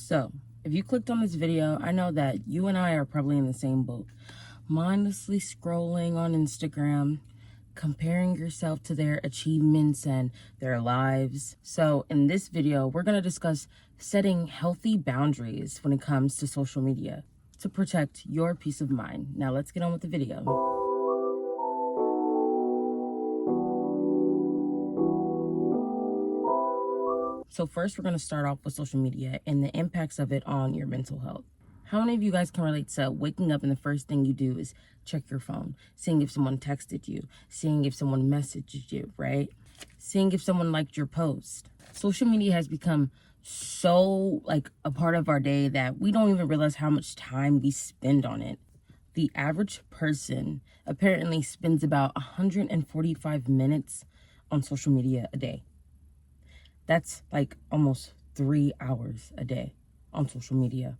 So, if you clicked on this video, I know that you and I are probably in the same boat. Mindlessly scrolling on Instagram, comparing yourself to their achievements and their lives. So, in this video, we're going to discuss setting healthy boundaries when it comes to social media to protect your peace of mind. Now, let's get on with the video. So first, we're going to start off with social media and the impacts of it on your mental health. How many of you guys can relate to waking up and the first thing you do is check your phone, seeing if someone texted you, seeing if someone messaged you, right? Seeing if someone liked your post. Social media has become so like a part of our day that we don't even realize how much time we spend on it. The average person apparently spends about 145 minutes on social media a day. That's like almost 3 hours a day on social media.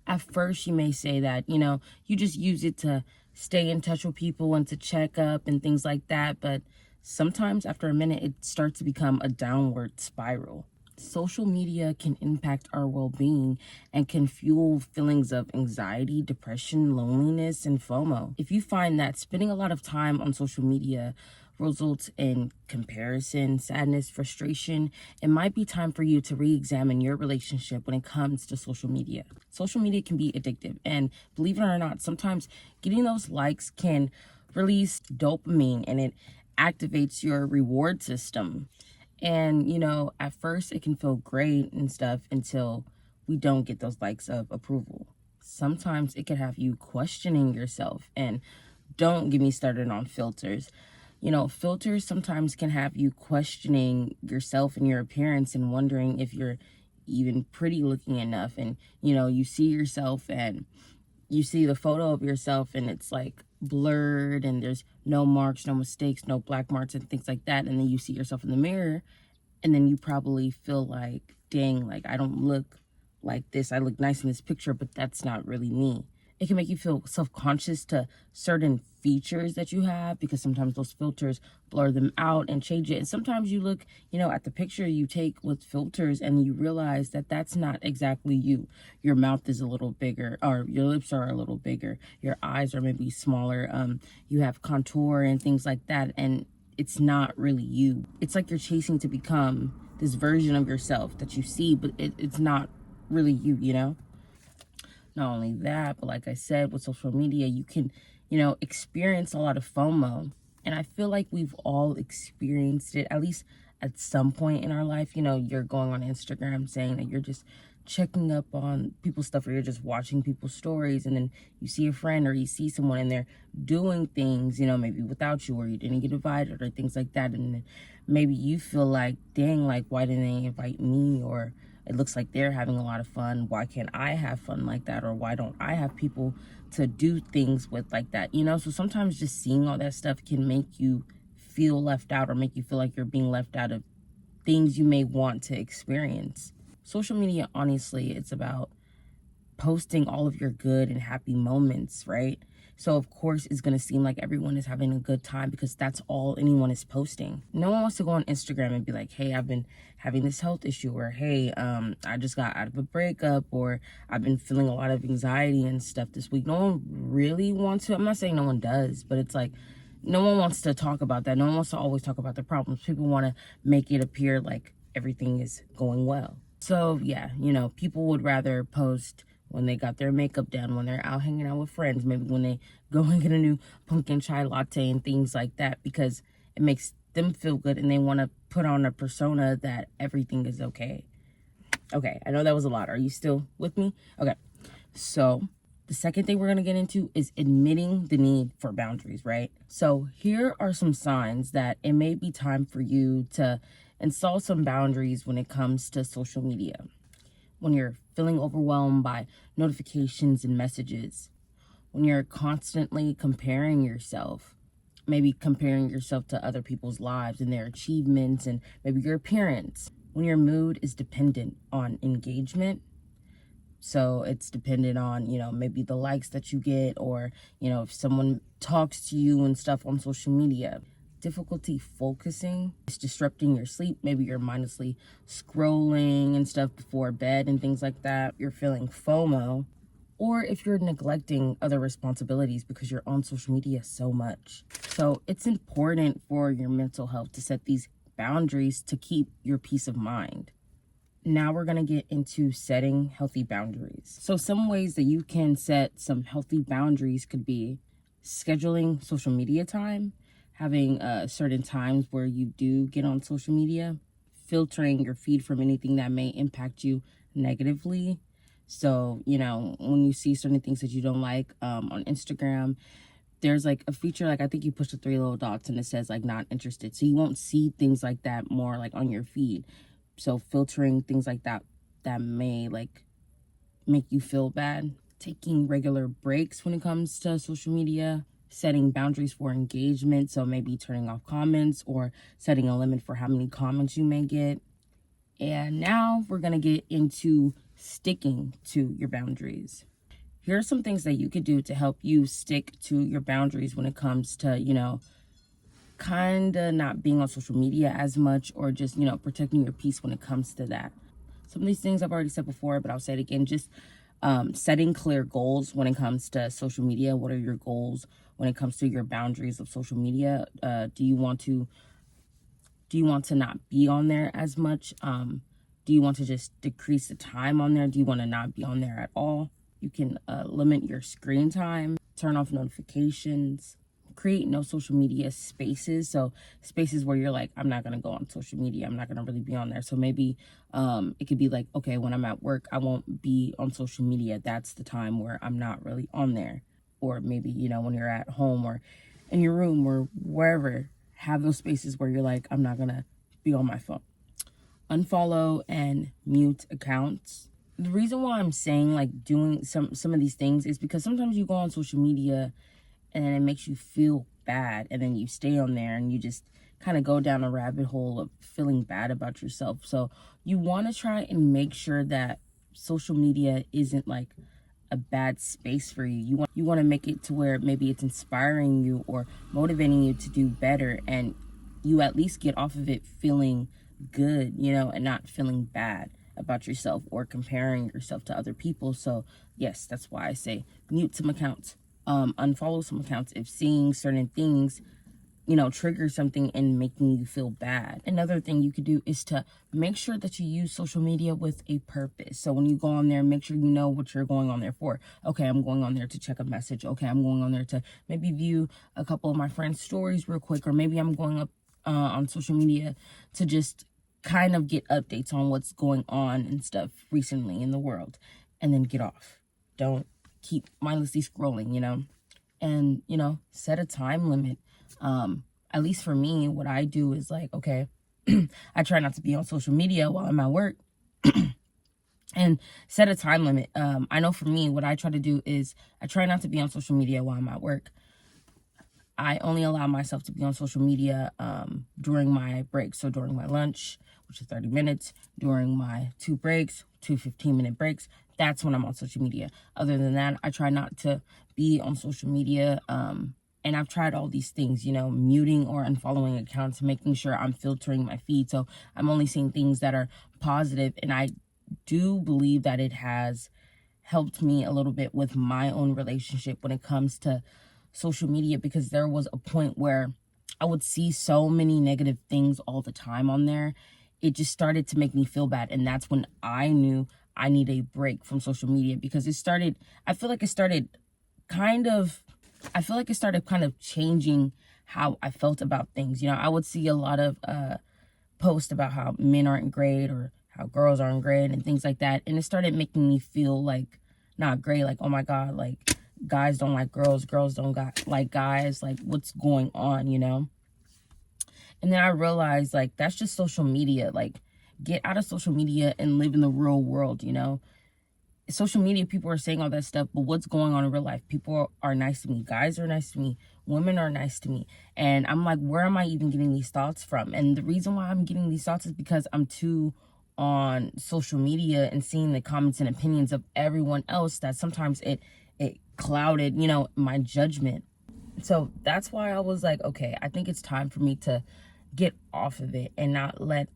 At first, you may say that, you just use it to stay in touch with people and to check up and things like that. But sometimes after a minute, it starts to become a downward spiral. Social media can impact our well-being and can fuel feelings of anxiety, depression, loneliness, and FOMO. If you find that spending a lot of time on social media results in comparison, sadness, frustration, it might be time for you to re-examine your relationship when it comes to social media. Social media can be addictive, and believe it or not, sometimes getting those likes can release dopamine and it activates your reward system. And, at first it can feel great and stuff until we don't get those likes of approval. Sometimes it can have you questioning yourself, and don't get me started on filters. Filters sometimes can have you questioning yourself and your appearance and wondering if you're even pretty looking enough. And, you see yourself and you see the photo of yourself and it's like blurred and there's no marks, no mistakes, no black marks and things like that. And then you see yourself in the mirror and then you probably feel like, dang, like I don't look like this. I look nice in this picture, but that's not really me. It can make you feel self-conscious to certain features that you have because sometimes those filters blur them out and change it. And sometimes you look, at the picture you take with filters and you realize that that's not exactly you. Your mouth is a little bigger, or your lips are a little bigger. Your eyes are maybe smaller. You have contour and things like that. And it's not really you. It's like you're chasing to become this version of yourself that you see, but it's not really you. Not only that, but like I said, with social media, you can, experience a lot of FOMO. And I feel like we've all experienced it, at least at some point in our life. You're going on Instagram saying that you're just checking up on people's stuff, or you're just watching people's stories, and then you see a friend or you see someone and they're doing things, maybe without you, or you didn't get invited or things like that. And then maybe you feel like, dang, like, why didn't they invite me? Or it looks like they're having a lot of fun. Why can't I have fun like that? Or why don't I have people to do things with like that? So sometimes just seeing all that stuff can make you feel left out, or make you feel like you're being left out of things you may want to experience. Social media, honestly, it's about posting all of your good and happy moments, right? So of course it's going to seem like everyone is having a good time because that's all anyone is posting. No one wants to go on Instagram and be like, hey, I've been having this health issue, or hey, I just got out of a breakup, or I've been feeling a lot of anxiety and stuff this week. No one really wants to. I'm not saying no one does, but it's like no one wants to talk about that. No one wants to always talk about their problems. People want to make it appear like everything is going well. So yeah, people would rather post when they got their makeup done, when they're out hanging out with friends, maybe when they go and get a new pumpkin chai latte and things like that, because it makes them feel good and they want to put on a persona that everything is okay. Okay, I know that was a lot. Are you still with me? Okay, so the second thing we're going to get into is admitting the need for boundaries, right? So here are some signs that it may be time for you to install some boundaries when it comes to social media. When you're feeling overwhelmed by notifications and messages, when you're constantly comparing yourself, maybe comparing yourself to other people's lives and their achievements and maybe your appearance, when your mood is dependent on engagement. So it's dependent on, maybe the likes that you get, or, if someone talks to you and stuff on social media. difficulty focusing, it's disrupting your sleep, maybe you're mindlessly scrolling and stuff before bed and things like that, you're feeling FOMO, or if you're neglecting other responsibilities because you're on social media so much. So it's important for your mental health to set these boundaries to keep your peace of mind. Now we're going to get into setting healthy boundaries. So some ways that you can set some healthy boundaries could be scheduling social media time, having certain times where you do get on social media, filtering your feed from anything that may impact you negatively. So, you know, when you see certain things that you don't like on Instagram, there's like a feature, like I think you push the 3 little dots and it says like not interested. So you won't see things like that more like on your feed. So filtering things like that may like make you feel bad. Taking regular breaks when it comes to social media, setting boundaries for engagement. So maybe turning off comments or setting a limit for how many comments you may get. And now we're going to get into sticking to your boundaries. Here are some things that you could do to help you stick to your boundaries when it comes to, you know, kind of not being on social media as much, or just, you know, protecting your peace when it comes to that. Some of these things I've already said before, but I'll say it again. Just setting clear goals when it comes to social media. What are your goals when it comes to your boundaries of social media? Do you want to not be on there as much? Do you want to just decrease the time on there? Do you want to not be on there at all? You can limit your screen time, turn off notifications, create no social media spaces. So spaces where you're like, I'm not going to go on social media. I'm not going to really be on there. So maybe it could be like, okay, when I'm at work, I won't be on social media. That's the time where I'm not really on there. Or maybe, you know, when you're at home or in your room or wherever, have those spaces where you're like, I'm not going to be on my phone. Unfollow and mute accounts. The reason why I'm saying like doing some of these things is because sometimes you go on social media and then it makes you feel bad, and then you stay on there and you just kind of go down a rabbit hole of feeling bad about yourself. So you want to try and make sure that social media isn't like a bad space for you. You want to make it to where maybe it's inspiring you or motivating you to do better, and you at least get off of it feeling good, you know, and not feeling bad about yourself or comparing yourself to other people. So yes, that's why I say mute some accounts, unfollow some accounts if seeing certain things, you know, trigger something and making you feel bad. Another thing you could do is to make sure that you use social media with a purpose. So when you go on there, make sure you know what you're going on there for. Okay, I'm going on there to check a message. Okay, I'm going on there to maybe view a couple of my friends' stories real quick, or maybe I'm going up on social media to just kind of get updates on what's going on and stuff recently in the world, and then get off. Don't keep mindlessly scrolling, you know, and, you know, set a time limit. At least for me, what I do is like, okay, I try not to be on social media while I'm at work and set a time limit. I know for me, what I try to do is I try not to be on social media while I'm at work. I only allow myself to be on social media during my breaks. So during my lunch, which is 30 minutes, during my 2 breaks, 2 15-minute breaks, that's when I'm on social media. Other than that, I try not to be on social media. And I've tried all these things, you know, muting or unfollowing accounts, making sure I'm filtering my feed. So I'm only seeing things that are positive. And I do believe that it has helped me a little bit with my own relationship when it comes to social media, because there was a point where I would see so many negative things all the time on there. It just started to make me feel bad. And that's when I knew I need a break from social media, because I feel like it started kind of changing how I felt about things. You know, I would see a lot of posts about how men aren't great or how girls aren't great and things like that. And it started making me feel like not great, like, oh my God, like guys don't like girls, girls don't like guys, like what's going on, you know? And then I realized like that's just social media. Like, get out of social media and live in the real world, you know? Social media, people are saying all that stuff, but what's going on in real life? People are nice to me. Guys are nice to me. Women are nice to me. And I'm like, where am I even getting these thoughts from? And the reason why I'm getting these thoughts is because I'm too on social media and seeing the comments and opinions of everyone else that sometimes it clouded, you know, my judgment. So that's why I was like, okay, I think it's time for me to get off of it and not let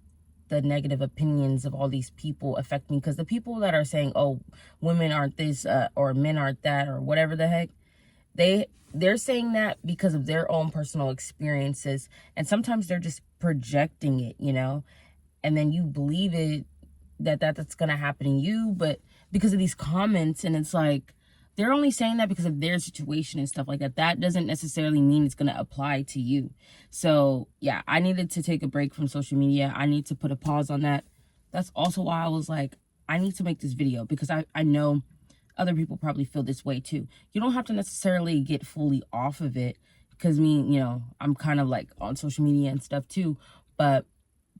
the negative opinions of all these people affect me. Because the people that are saying, oh, women aren't this, or men aren't that, or whatever the heck, they're saying that because of their own personal experiences, and sometimes they're just projecting it, and then you believe it, that's gonna happen to you, but because of these comments. And it's like, they're only saying that because of their situation and stuff like that. That doesn't necessarily mean it's gonna apply to you. So yeah, I needed to take a break from social media. I need to put a pause on that. That's also why I was like, I need to make this video, because I know other people probably feel this way too. You don't have to necessarily get fully off of it, because I'm kind of like on social media and stuff too, but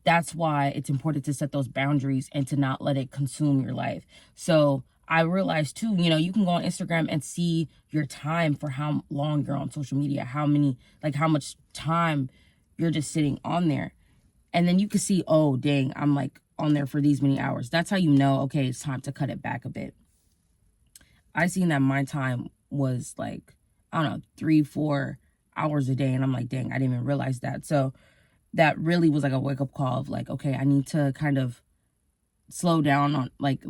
that's why it's important to set those boundaries and to not let it consume your life. So I realized too, you can go on Instagram and see your time for how long you're on social media, how much time you're just sitting on there. And then you can see, oh, dang, I'm like on there for these many hours. That's how you know, okay, it's time to cut it back a bit. I seen that my time was like, I don't know, 3-4 hours a day. And I'm like, dang, I didn't even realize that. So that really was like a wake up call of like, okay, I need to kind of slow down on like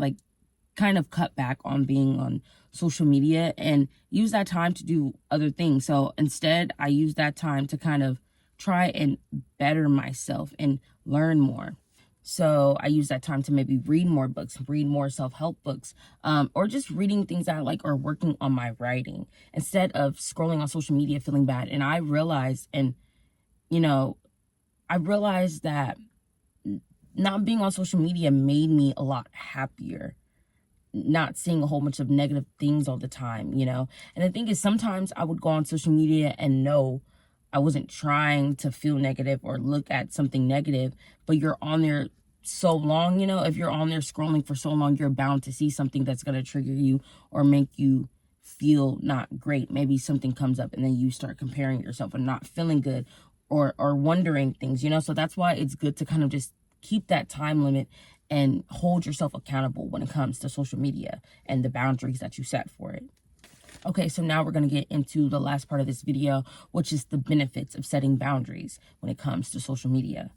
kind of cut back on being on social media and use that time to do other things. So instead, I use that time to kind of try and better myself and learn more. So I use that time to maybe read more books, read more self-help books, or just reading things that I like, or working on my writing instead of scrolling on social media feeling bad. And I realized, you know, I realized that not being on social media made me a lot happier, not seeing a whole bunch of negative things all the time. And the thing is, sometimes I would go on social media and know I wasn't trying to feel negative or look at something negative, but you're on there so long, if you're on there scrolling for so long, you're bound to see something that's going to trigger you or make you feel not great. Maybe something comes up and then you start comparing yourself and not feeling good, or wondering things, so that's why it's good to kind of just keep that time limit and hold yourself accountable when it comes to social media and the boundaries that you set for it. Okay, so now we're going to get into the last part of this video, which is the benefits of setting boundaries when it comes to social media.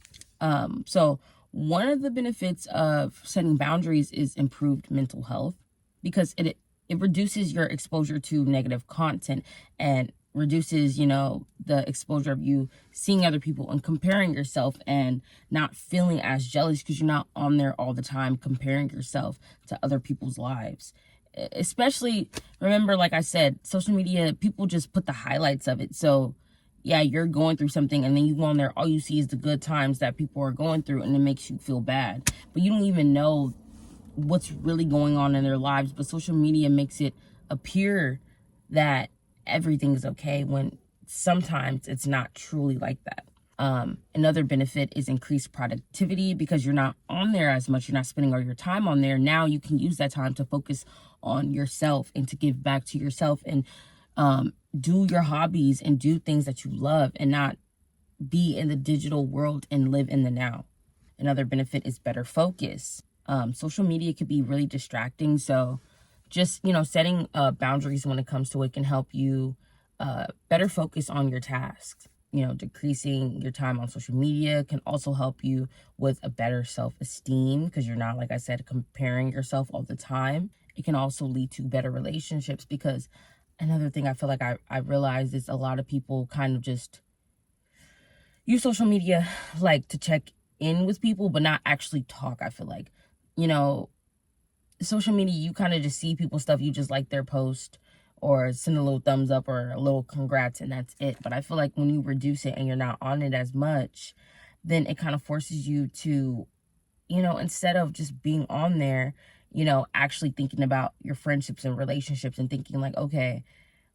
So one of the benefits of setting boundaries is improved mental health, because it reduces your exposure to negative content and reduces, the exposure of you seeing other people and comparing yourself and not feeling as jealous, because you're not on there all the time comparing yourself to other people's lives. Especially, remember, like I said, social media, people just put the highlights of it. So yeah, you're going through something and then you go on there, all you see is the good times that people are going through, and it makes you feel bad. But you don't even know what's really going on in their lives. But social media makes it appear that everything is okay, when sometimes it's not truly like that. Another benefit is increased productivity, because you're not on there as much. You're not spending all your time on there. Now you can use that time to focus on yourself and to give back to yourself, and do your hobbies and do things that you love, and not be in the digital world and live in the now. Another benefit is better focus. Social media could be really distracting. So just, setting boundaries when it comes to it can help you better focus on your tasks. Decreasing your time on social media can also help you with a better self-esteem, because you're not, like I said, comparing yourself all the time. It can also lead to better relationships, because another thing I feel like I realized is a lot of people kind of just use social media like to check in with people, but not actually talk. I feel like, social media, you kind of just see people's stuff, you just like their post or send a little thumbs up or a little congrats, and that's it. But I feel like when you reduce it and you're not on it as much, then it kind of forces you to, instead of just being on there, actually thinking about your friendships and relationships and thinking like, okay,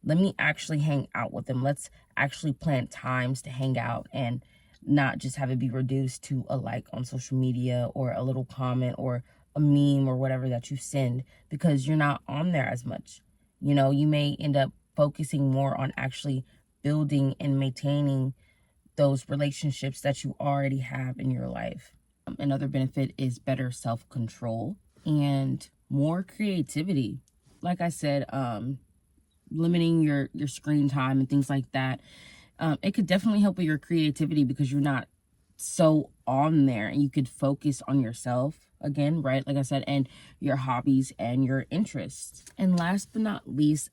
let me actually hang out with them. Let's actually plan times to hang out, and not just have it be reduced to a like on social media or a little comment or a meme or whatever that you send, because you're not on there as much. You may end up focusing more on actually building and maintaining those relationships that you already have in your life. Another benefit is better self-control and more creativity. Like I said, limiting your screen time and things like that, it could definitely help with your creativity because you're not so on there, and you could focus on yourself again, right? Like I said, and your hobbies and your interests. And last but not least,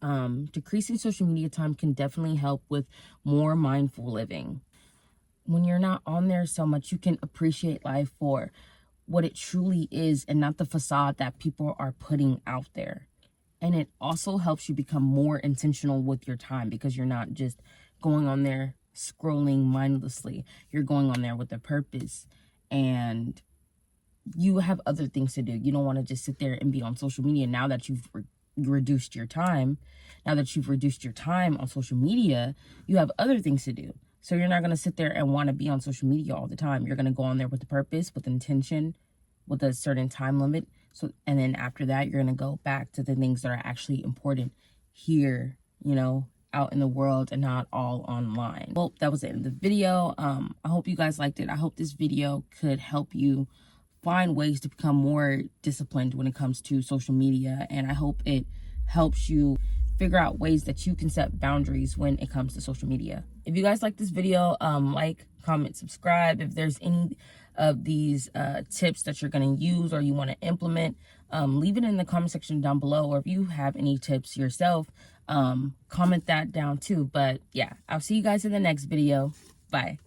decreasing social media time can definitely help with more mindful living. When you're not on there so much, you can appreciate life for what it truly is and not the facade that people are putting out there. And it also helps you become more intentional with your time because you're not just going on there scrolling mindlessly. You're going on there with a purpose, and you have other things to do. You don't want to just sit there and be on social media. Now that you've reduced your time, now that you've reduced your time on social media, you have other things to do. So you're not going to sit there and want to be on social media all the time. You're going to go on there with a purpose, with intention, with a certain time limit. So, and then after that, you're going to go back to the things that are actually important here, you know, out in the world and not all online. Well, that was the end of the video. I hope you guys liked it. I hope this video could help you find ways to become more disciplined when it comes to social media. And I hope it helps you figure out ways that you can set boundaries when it comes to social media. If you guys like this video, like, comment, subscribe. If there's any of these tips that you're going to use or you want to implement, leave it in the comment section down below. Or if you have any tips yourself, comment that down too. But yeah, I'll see you guys in the next video. Bye.